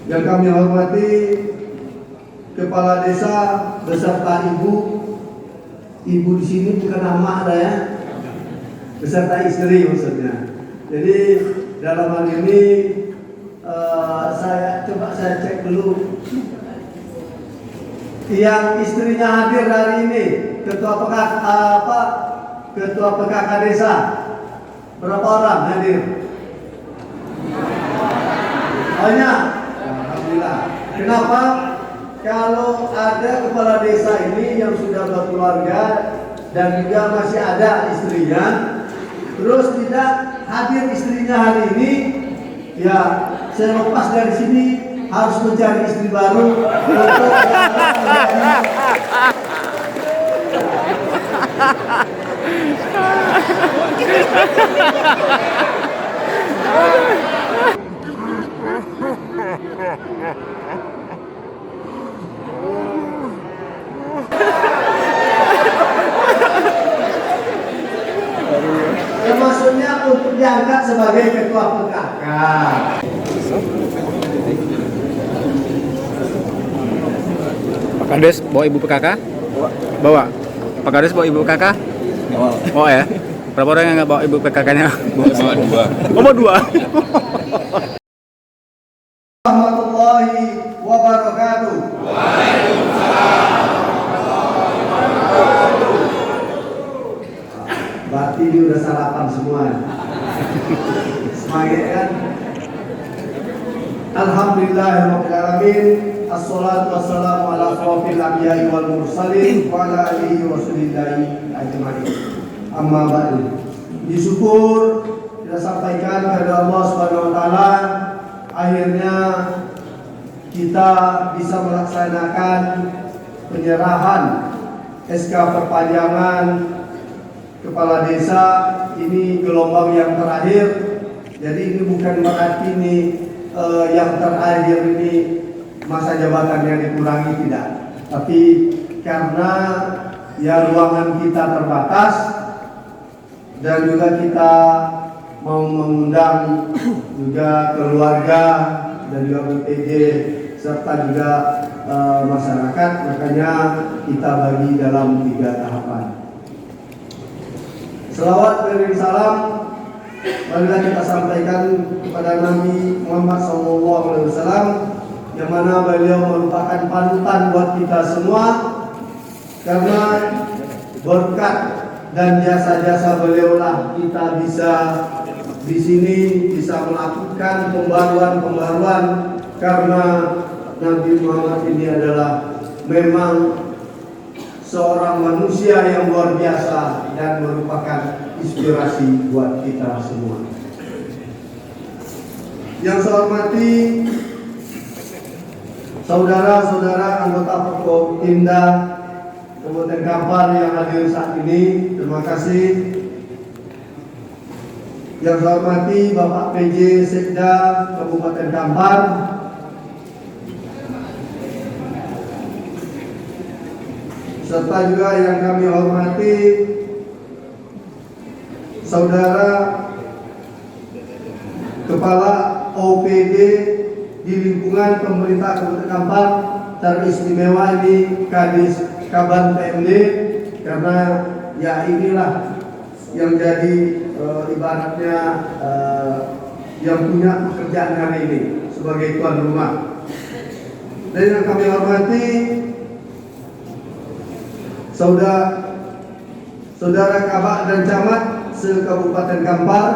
Yang kami hormati Kepala Desa beserta Ibu di sini bukan nama ada ya, beserta istri maksudnya. Jadi dalam hal ini saya cek dulu yang istrinya hadir hari ini, Ketua PKK Desa, berapa orang hadir? Banyak. Alhamdulillah. Kenapa? Kalau ada kepala desa ini yang sudah berkeluarga dan juga masih ada istrinya, terus tidak hadir istrinya hari ini, ya saya lepas dari sini harus mencari istri baru untuk maksudnya untuk diangkat sebagai ketua PKK. Pak Kades bawa ibu PKK? Bawa. Pak Kades bawa ibu PKK? Bawa ya. Berapa orang yang nggak bawa ibu PKK-nya? Bawa dua. Oh, bawa dua. Warahmatullahi wabarakatuh. Berarti ini udah sarapan semua. Semangat kan? Alhamdulillahirrahmanirrahim. Assalatu wassalamu ala asrofil anbiya'i wal mursalin wa ala alihi wa sahbihi ajma'in. Amma ba'du. Disyukur kita sampaikan kepada Allah Subhanahu wa taala, akhirnya kita bisa melaksanakan penyerahan SK perpanjangan kepala desa ini gelombang yang terakhir. Jadi ini bukan berarti ini yang terakhir ini masa jabatannya dikurangi, tidak. Tapi karena ya ruangan kita terbatas dan juga kita mau mengundang juga keluarga dan juga BPJ serta juga masyarakat, makanya kita bagi dalam 3 tahapan. Selawat dan salam marilah kita sampaikan kepada Nabi Muhammad SAW, yang mana beliau merupakan panutan buat kita semua, karena berkat dan jasa-jasa beliaulah kita bisa di sini bisa melakukan pembaruan, karena Nabi Muhammad ini adalah memang seorang manusia yang luar biasa dan merupakan inspirasi buat kita semua. Yang saya hormati saudara-saudara anggota Forkopimda Kabupaten Kampar yang hadir saat ini, terima kasih. Yang saya hormati Bapak PJ Sekda Kabupaten Kampar, serta juga yang kami hormati saudara Kepala OPD di lingkungan pemerintah Kabupaten Kampar, teristimewa ini Kadis Kaban PMD, karena ya inilah yang jadi ibaratnya yang punya pekerjaan hari ini sebagai tuan rumah. Dan yang kami hormati saudara Kabak dan Camat se-Kabupaten Kampar,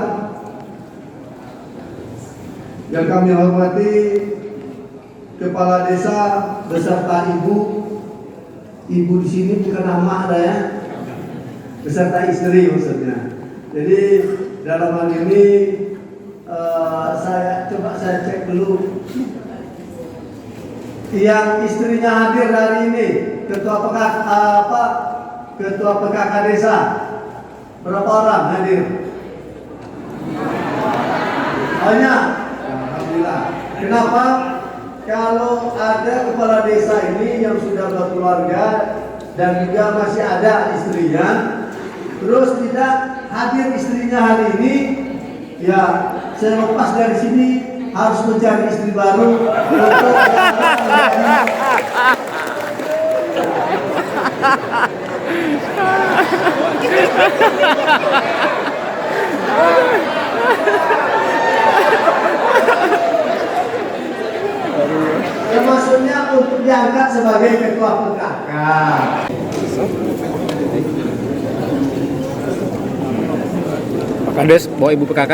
yang kami hormati Kepala Desa beserta Ibu di sini bukan nama ada ya, beserta istri maksudnya. Jadi dalam hal ini saya cek dulu yang istrinya hadir hari ini, Ketua PKK Desa, berapa orang hadir? Banyak. Alhamdulillah. Kenapa? Kalau ada kepala desa ini yang sudah berkeluarga dan juga masih ada istrinya, terus tidak hadir istrinya hari ini, ya saya lepas dari sini harus mencari istri baru untuk maksudnya untuk diangkat sebagai ketua PKK. Pak Kades bawa ibu PKK?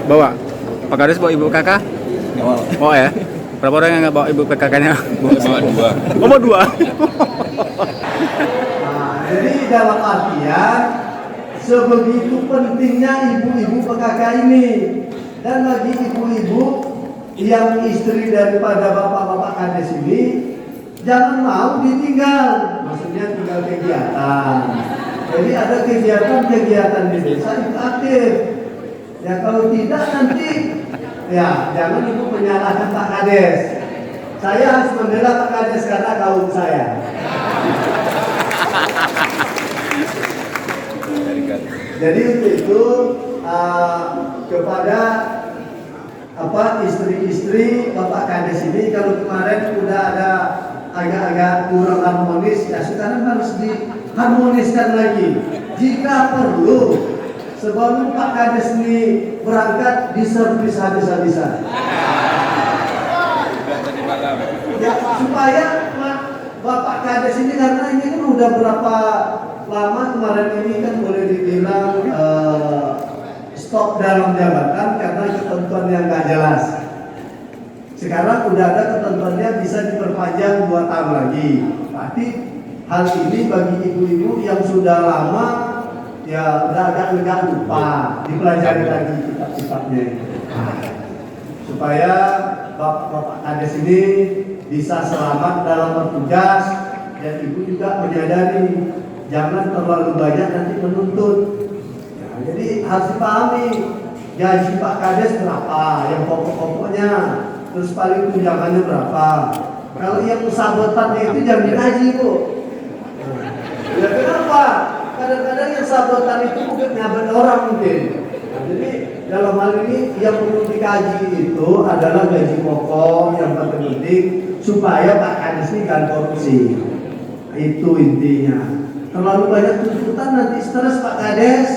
Bawa. Pak Kades bawa ibu PKK? Bawa ya. Berapa orang yang nggak bawa ibu PKK-nya? Bawa dua. Oh, bawa dua. Nah, jadi dalam artian sebegitu pentingnya ibu-ibu PKK ini, dan bagi ibu-ibu yang istri daripada bapak-bapak kades ini jangan mau ditinggal, maksudnya tinggal kegiatan. Jadi ada kegiatan di desa itu aktif. Ya kalau tidak nanti ya jangan ibu menyalahkan Pak Kades. Saya harus membela Pak Kades karena kaum saya. Jadi untuk itu kepada istri-istri Bapak Kades ini, kalau kemarin udah ada agak-agak kurang harmonis, ya sekarang harus diharmoniskan lagi. Jika perlu sebelum Pak Kades ini berangkat diservis habis-habisan. Ya supaya Bapak Kades ini, karena ini kan udah berapa lama kemarin ini kan boleh dibilang stop dalam jabatan karena ketentuan yang nggak jelas. Sekarang udah ada ketentuannya bisa diperpanjang 2 tahun lagi. Berarti hal ini bagi ibu-ibu yang sudah lama ya udah agak lupa, dipelajari lagi kitab-kitabnya. Supaya Bapak Kades ini bisa selamat dalam bertugas, dan ibu juga menyadari jangan terlalu banyak nanti menuntut. Ya, jadi harus dipahami gaji Pak Kades berapa, yang pokok-pokoknya, terus paling tunjangannya berapa. Kalau yang sabotannya itu jangan dikaji, Bu. Ya kenapa? Kadang-kadang yang sabotan itu bukan nyabet orang mungkin. Nah, jadi dalam hal ini yang perlu dikaji itu adalah gaji pokok yang penting supaya Pak Kades ini kan korupsi. Itu intinya. Terlalu banyak tuntutan nanti stres Pak Kades,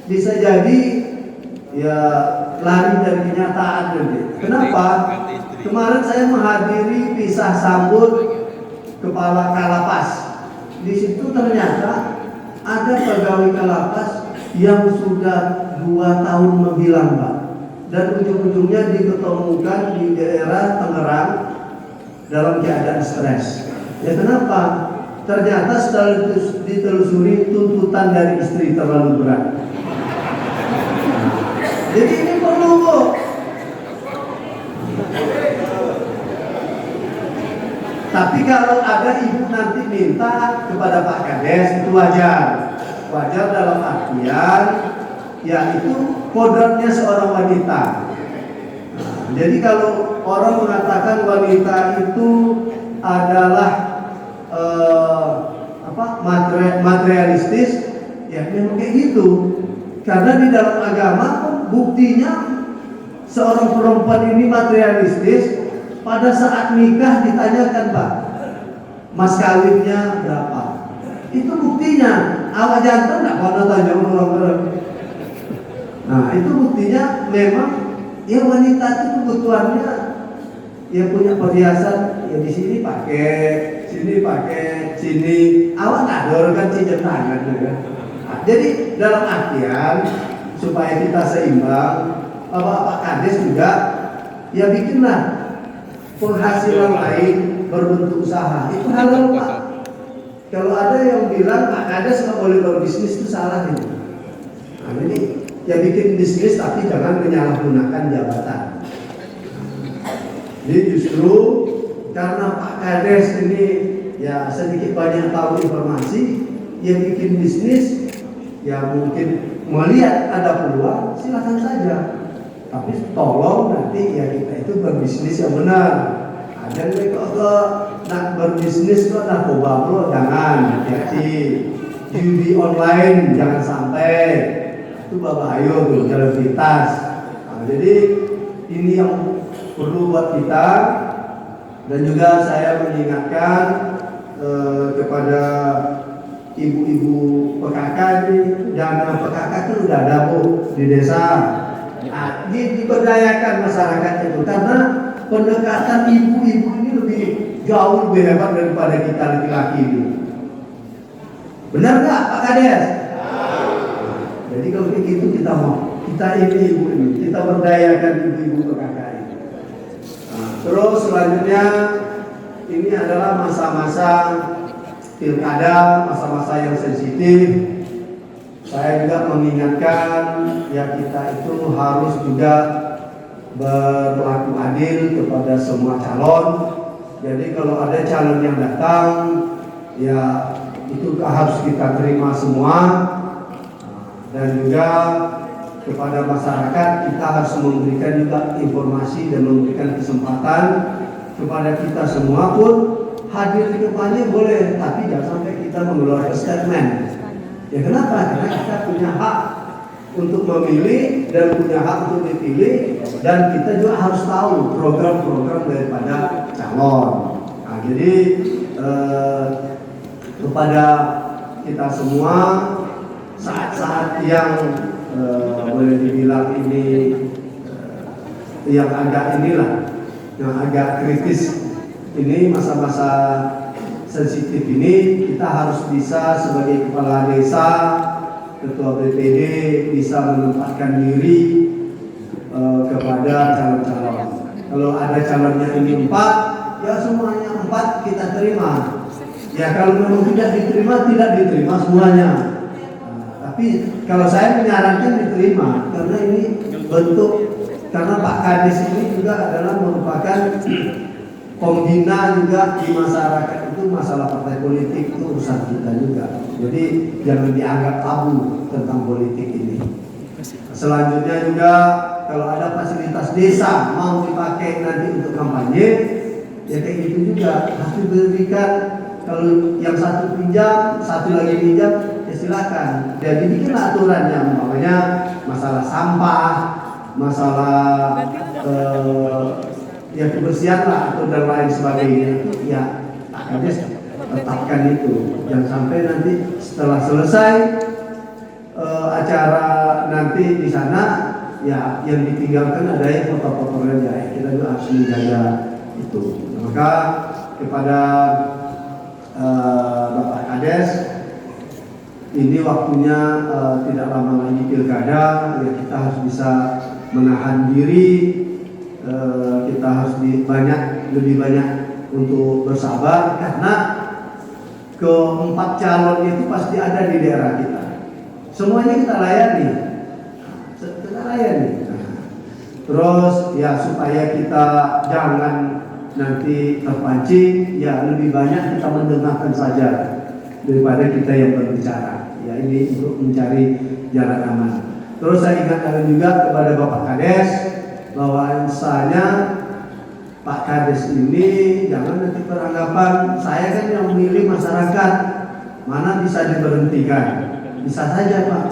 bisa jadi ya lari dari kenyataan nanti. Kenapa? Kemarin saya menghadiri pisah sambut kepala Kalapas. Di situ ternyata ada pegawai Kalapas yang sudah 2 tahun menghilang, Pak. Dan ujung-ujungnya diketemukan di daerah Tangerang dalam keadaan stres. Ya kenapa? Ternyata setelah ditelusuri tuntutan dari istri terlalu berat. Jadi ini perlu, Bu. Tapi kalau ada ibu nanti minta kepada Pak Kades itu wajar. Wajar dalam artian ya itu kodratnya seorang wanita. Nah, jadi kalau orang mengatakan wanita itu adalah materialistis, ya memang kayak gitu. Karena di dalam agama buktinya seorang perempuan ini materialistis. Pada saat nikah ditanyakan, Pak, mas kawinnya berapa? Itu buktinya. Awak jantan nggak pernah tanya orang-orang. Nah itu buktinya memang ya wanita itu kebutuhannya ya punya perhiasan, ya di sini pakai, sini pakai, sini. Awak nggak dorongkan cincin tangan, kan? Nah, jadi dalam artian supaya kita seimbang, Pak Kades juga ya bikinlah penghasilan lain berbentuk usaha. Itu halal, Pak. Kalau ada yang bilang Pak Kades nggak boleh berbisnis, itu salah ini. Nah, ini ya bikin bisnis tapi jangan menyalahgunakan jabatan. Jadi justru karena Pak Kades ini ya sedikit banyak tahu informasi, ya bikin bisnis, ya mungkin melihat ada peluang, silakan saja. Tapi tolong nanti ya kita itu berbisnis yang benar. Ada yang kalau nak berbisnis kok narkoba bro, jangan, hati-hati. Judi online jangan sampai, itu berbahaya tuh, jalan pintas. Nah, jadi ini yang perlu buat kita. Dan juga saya mengingatkan kepada ibu-ibu PKK ini, dana PKK itu sudah ada Bu di desa. Nah, diberdayakan masyarakat itu karena pendekatan ibu-ibu ini jauh lebih hebat daripada kita laki-laki ini. Benar nggak Pak Kades? Jadi kalau begitu kita mau, kita ini ibu ini, kita berdayakan ibu-ibu PKK ini. Nah, terus selanjutnya ini adalah masa-masa pilkada, masa-masa yang sensitif. Saya juga mengingatkan ya kita itu harus juga berlaku adil kepada semua calon. Jadi kalau ada calon yang datang, ya itu harus kita terima semua. Dan juga kepada masyarakat kita harus memberikan juga informasi dan memberikan kesempatan kepada kita semua pun hadir di depannya boleh, tapi jangan sampai kita mengeluarkan statement. Ya kenapa? Karena kita punya hak untuk memilih dan punya hak untuk dipilih, dan kita juga harus tahu program-program daripada calon. Nah, jadi kepada kita semua saat-saat yang boleh dibilang ini yang agak inilah, yang agak kritis ini, masa-masa sensitif ini, kita harus bisa sebagai kepala desa, ketua BPD bisa menempatkan diri kepada calon-calon. Kalau ada calonnya ini 4, ya semuanya 4 kita terima. Ya kalau memang tidak diterima semuanya. Tapi kalau saya menyarankan diterima, karena ini bentuk, karena Pak Kades ini juga adalah merupakan pembina juga di masyarakat. Itu masalah partai politik itu urusan kita juga. Jadi jangan dianggap tabu tentang politik ini. Selanjutnya juga kalau ada fasilitas desa mau dipakai nanti untuk kampanye, ya kayak gitu juga harus diberikan. Kalau yang satu pinjam, satu lagi pinjam, ya silakan. Jadi bikin aturannya, umpamanya masalah sampah, masalah ya kebersihan lah atau dan lain sebagainya. Ya, Kades tetapkan itu. Jangan sampai nanti setelah selesai acara nanti di sana, ya yang ditinggalkan ada yang foto-foto aja. Kita juga harus menjaga itu. Maka kepada Bapak Kades, ini waktunya tidak lama lagi pilkada, ya kita harus bisa menahan diri, kita harus lebih banyak untuk bersabar, karena ke-4 calon itu pasti ada di daerah kita. Semuanya kita layani. Terus ya supaya kita jangan nanti terpancing, ya lebih banyak kita mendengarkan saja daripada kita yang berbicara. Ya ini untuk mencari jalan aman. Terus saya ingatkan juga kepada Bapak Kades bahwa misalnya Pak Kades ini jangan nanti beranggapan saya kan yang memilih masyarakat, mana bisa diberhentikan. Bisa saja Pak,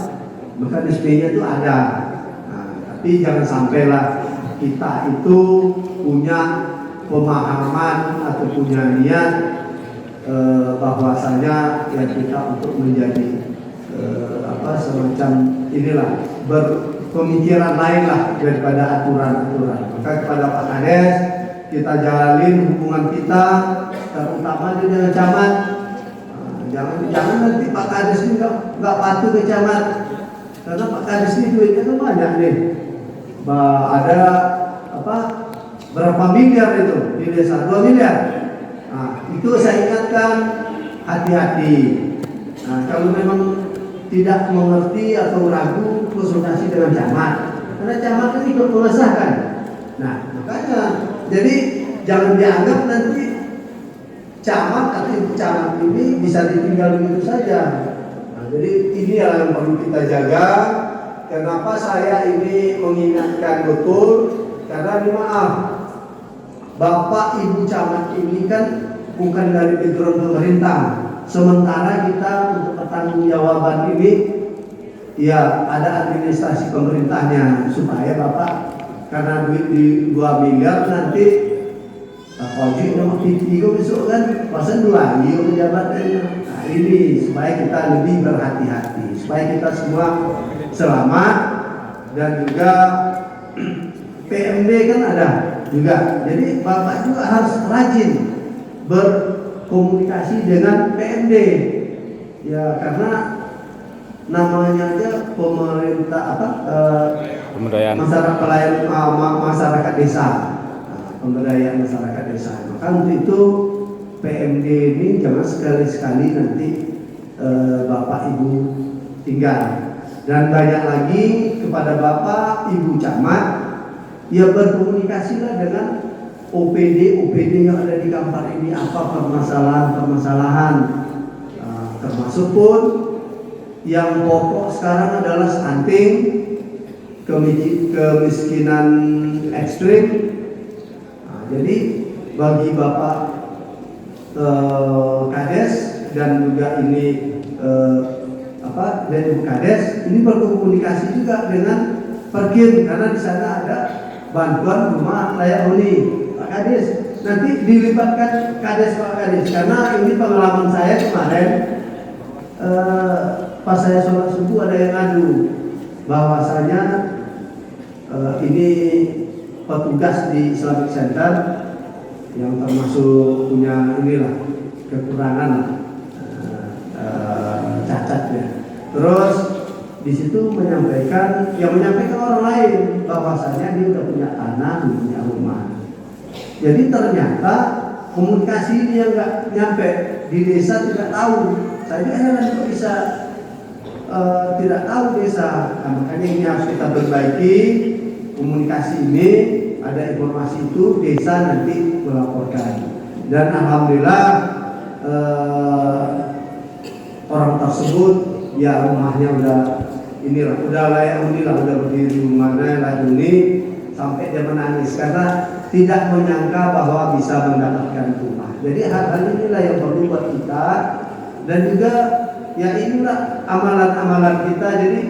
mekanismenya itu ada. Nah, tapi jangan sampailah kita itu punya pemahaman atau punya niat bahwasanya ya kita untuk menjadi semacam inilah berpemikiran lain lah daripada aturan-aturan. Maka kepada Pak Kades kita jalin hubungan kita, terutama dengan camat. Jangan nanti Pak Kades ini nggak patuh ke camat, karena Pak Kades ini duitnya kan banyak nih. Ada berapa miliar itu di desa? 2 miliar. Nah, itu saya ingatkan hati-hati. Nah, kalau memang tidak mengerti atau ragu, konsultasi dengan camat. Karena camat itu ikut mengesahkan. Nah, makanya jadi jangan dianggap nanti camat atau ibu camat ini bisa ditinggal begitu saja. Nah, jadi ini yang perlu kita jaga. Kenapa saya ini mengingatkan betul? Karena maaf, Bapak Ibu camat ini kan bukan dari background pemerintah. Sementara kita untuk pertanggungjawaban ini, ya ada administrasi pemerintahnya supaya Bapak karena duit di 2 miliar nanti Ojek nomor TV kok besok kan pasang 2 iyo pejabatnya. Nah ini supaya kita lebih berhati-hati, supaya kita semua selamat. Dan juga PMD kan ada juga, jadi Bapak juga harus rajin berkomunikasi dengan PMD ya, karena namanya aja pemerintah Pemberdayaan masyarakat desa, pemberdayaan masyarakat desa. Maka untuk itu PMD ini jangan sekali-sekali nanti Bapak Ibu tinggal. Dan banyak lagi kepada Bapak Ibu Camat, ya berkomunikasilah dengan OPD yang ada di Kampar ini, apa permasalahan, termasuk pun yang pokok sekarang adalah stunting, kemiskinan ekstrim. Nah, jadi bagi Bapak Kades dan juga ini dan Ibu Kades ini berkomunikasi juga dengan Perkin, karena di sana ada bantuan rumah layak huni. Pak Kades nanti dilibatkan Kades, Pak Kades, karena ini pengalaman saya kemarin pas saya sholat subuh ada yang ngadu bahwasanya ini petugas di Islamic Center yang termasuk punya inilah kekurangan cacatnya. Terus di situ menyampaikan orang lain bahwasanya dia udah punya tanah, punya rumah. Jadi ternyata komunikasi ini yang nggak nyampe di desa, tidak tahu. Saya heran kok bisa tidak tahu desa. Nah, makanya ini harus kita perbaiki komunikasi ini. Ada informasi itu desa nanti melaporkan. Dan alhamdulillah orang tersebut ya rumahnya udah layak huni lah, udah berdiri rumahnya layak huni, sampai dia menangis karena tidak menyangka bahwa bisa mendapatkan rumah. Jadi hal-hal inilah yang perlu buat kita, dan juga ya inilah amalan-amalan kita. Jadi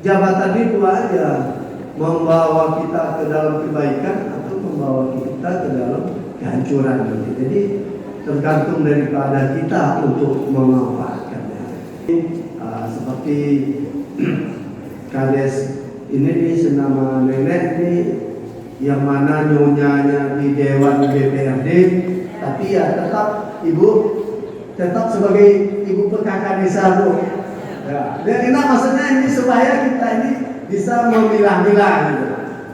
jabatan ini dua aja, membawa kita ke dalam kebaikan atau membawa kita ke dalam kehancuran. Jadi tergantung daripada kita untuk memanfaatkannya. Seperti Kades ini nih, senama nenek nih, yang mana nyonyanya di Dewan DPRD, tapi ya tetap ibu sebagai ibu PKK desa Bu. Ya, dan ini maksudnya ini supaya kita ini bisa memilah-milah gitu.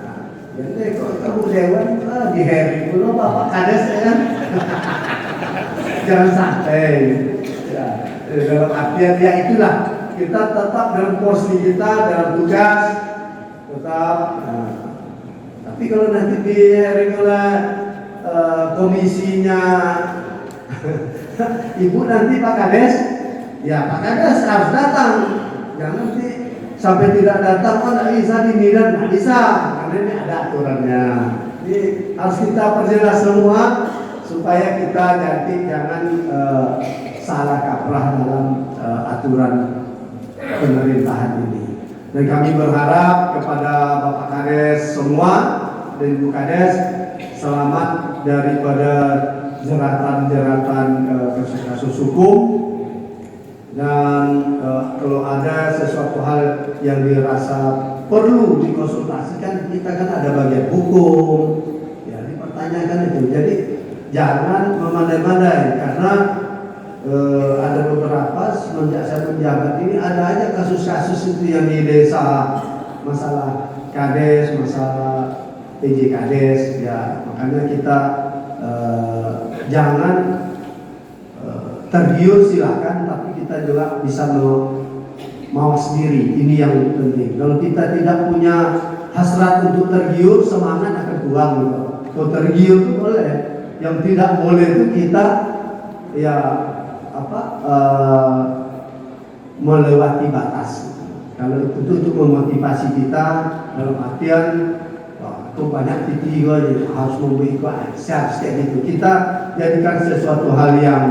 Nah, jadi kalau kamu Dewan di Heri dulu Bapak Kades ya kan. Jangan sampai ya, dalam artian ya itulah, kita tetap dalam porsi kita, dalam tugas tetap. Nah, tapi kalau nanti di komisinya Ibu nanti Pak Kades, ya Pak Kades harus datang. Jangan nanti sampai tidak datang, nggak bisa dinilai, nggak bisa, karena ini ada aturannya. Jadi harus kita perjelas semua supaya kita nanti jangan salah kaprah dalam aturan pemerintahan ini. Dan kami berharap kepada Bapak Kades semua dan Ibu Kades selamat daripada jeratan-jeratan kasus-kasus hukum. Dan kalau ada sesuatu hal yang dirasa perlu dikonsultasikan, kita kan ada bagian hukum, ya dipertanyakan itu. Jadi jangan memandai-mandai, karena ada beberapa semenjak saya menjabat ini ada aja kasus-kasus itu yang di desa, masalah Kades, masalah PJ Kades, ya makanya kita jangan tergiur silakan, tapi kita juga bisa mawas diri. Ini yang penting. Kalau kita tidak punya hasrat untuk tergiur, semangat akan kurang gitu. Kalau tergiur itu boleh, yang tidak boleh itu kita ya melewati batas. Kalau itu untuk memotivasi kita dalam artian kok banyak titik harus memberi harus kayak gitu. Kita jadikan sesuatu hal yang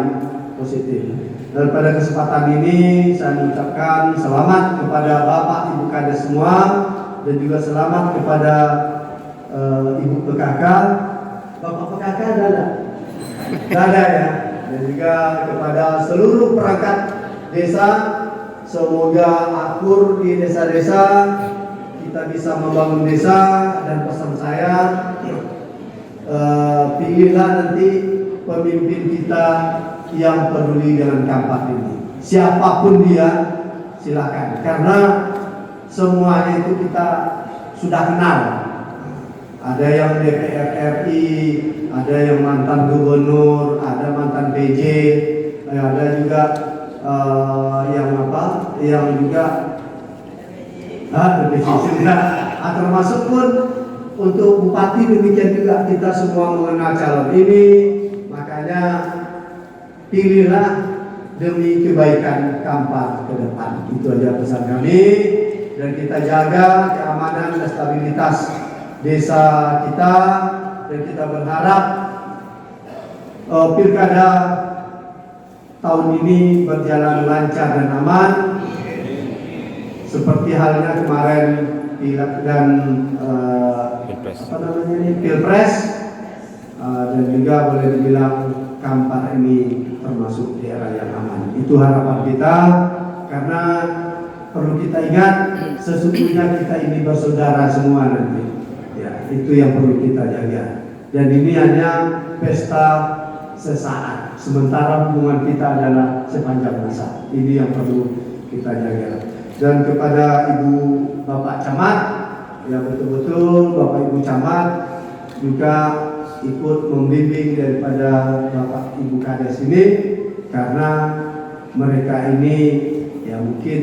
positif. Dan pada kesempatan ini saya mengucapkan selamat kepada Bapak Ibu Kades semua, dan juga selamat kepada Ibu PKK, Bapak PKK ada? Ada ya. Dan juga kepada seluruh perangkat desa, semoga akur di desa-desa, kita bisa membangun desa. Dan pesan saya, pilihlah nanti pemimpin kita yang peduli dengan Kampak ini. Siapapun dia, silakan. Karena semuanya itu kita sudah kenal. Ada yang DPR RI, ada yang mantan gubernur, ada mantan PJ, ada juga yang juga termasuk pun untuk bupati demikian juga, kita semua mengenal calon ini. Makanya pilihlah demi kebaikan Kampak ke depan. Itu aja pesan kami. Dan kita jaga keamanan dan stabilitas desa kita. Dan kita berharap pilkada tahun ini berjalan lancar dan aman. Seperti halnya kemarin pilek dan pilpres, dan juga boleh dibilang Kampak ini termasuk daerah yang aman. Itu harapan kita, karena perlu kita ingat sesungguhnya kita ini bersaudara semua nanti. Ya, itu yang perlu kita jaga. Dan ini hanya pesta sesaat, sementara hubungan kita adalah sepanjang masa. Ini yang perlu kita jaga. Dan kepada Ibu Bapak Camat, ya betul-betul Bapak Ibu Camat juga ikut membimbing daripada Bapak Ibu Kades ini, karena mereka ini ya mungkin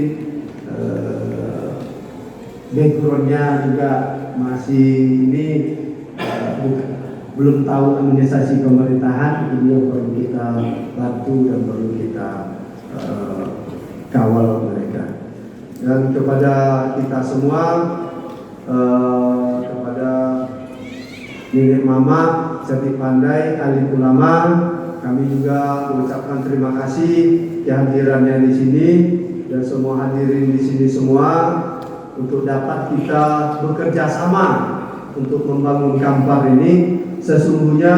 backgroundnya juga masih ini belum tahu administrasi pemerintahan. Ini yang perlu kita bantu dan perlu kita kawal mereka. Dan kepada kita semua, kepada Nenek Mama, Cerdik Pandai, alim ulama, kami juga mengucapkan terima kasih kehadirannya di sini dan semua hadirin di sini semua, untuk dapat kita bekerja sama untuk membangun Kampak ini. Sesungguhnya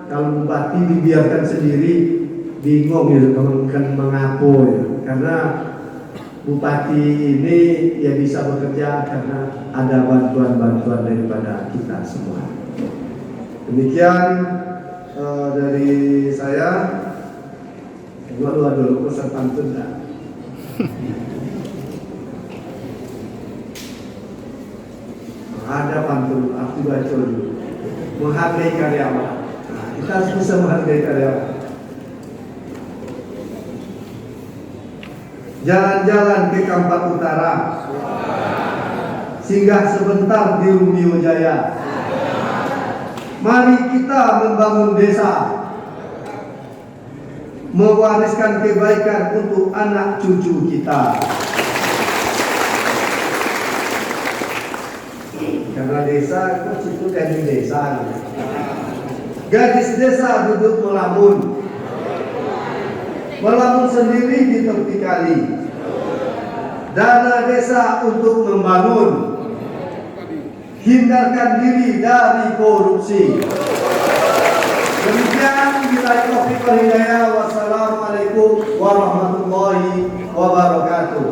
kalau bupati dibiarkan sendiri bingung ya, kan mengaku ya, karena bupati ini ya bisa bekerja karena ada bantuan-bantuan daripada kita semua. Demikian dari saya. Gua dulu pesan pantun dah. Ada pantun, arti baca dulu. Menghargai karyawan. Nah, kita harus bisa menghargai karyawan. Jalan-jalan ke Kampak Utara, singgah sebentar di Rumio Jaya. Mari kita membangun desa, mewariskan kebaikan untuk anak cucu kita. Karena desa itu dari desa. Gadis desa duduk melamun, melamun sendiri di tepi kali. Dana desa untuk membangun, hindarkan diri dari korupsi. Demikian, billahi taufiq wal hidayah. Wassalamualaikum warahmatullahi wabarakatuh.